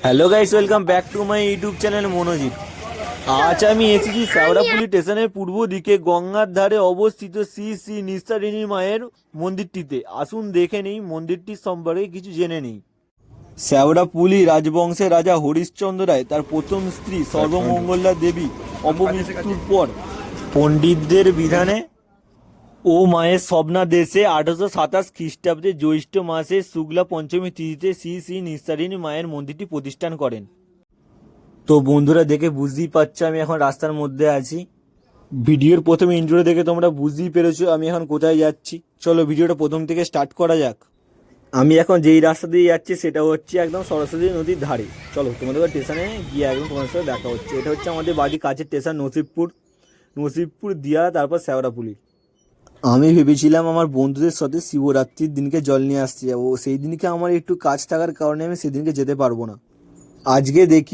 Hello guys, welcome back to my YouTube channel Manojit. আজ আমি এসেছি শেওড়াফুলি স্টেশনের পূর্ব দিকে গঙ্গার ধারে অবস্থিত শ্রী শ্রী নিস্তারিণী মায়ের মন্দিরটিতে। আসুন দেখে নেই মন্দিরটির সম্পর্কে কিছু জেনে নেই। শেওড়াফুলি রাজবংশের রাজা হরিশ্চন্দ্র রায় তার প্রথম স্ত্রী সর্বমঙ্গলা দেবী অপমৃত্যুর পর পণ্ডিতদের বিধানে ও মায়ের স্বপ্নাদেশে 1827 খ্রিস্টাব্দে জ্যৈষ্ঠ মাসে শুক্লা পঞ্চমী তিথিতে শ্রী শ্রী নিস্তারিণী মায়ের মন্দিরটি প্রতিষ্ঠান করেন। তো বন্ধুরা, দেখে বুঝতেই পারছো আমি এখন রাস্তার মধ্যে আছি। ভিডিওর প্রথমে ইন্ট্রো দেখে তোমরা বুঝতেই পেরেছো আমি এখন কোথায় যাচ্ছি। চলো ভিডিওটা প্রথম থেকে স্টার্ট করা যাক। আমি এখন যেই রাস্তা দিয়ে যাচ্ছি সেটা হচ্ছে একদম সরস্বতী নদীর ধারে। চলো তোমাদের স্টেশনে গিয়ে একদম তোমাদের সাথে দেখা হচ্ছে। এটা হচ্ছে আমাদের বাড়ির কাছের স্টেশন নসিবপুর দিয়া, তারপর শেওড়াফুলি। আমি ভেবেছিলাম আমার বন্ধুদের সাথে শিবরাত্রির দিনকে জল নিয়ে আসতে যাবো, সেই দিনকে আমার একটু কাজ থাকার কারণে আমি সেদিনকে যেতে পারবো না। আজকে দেখি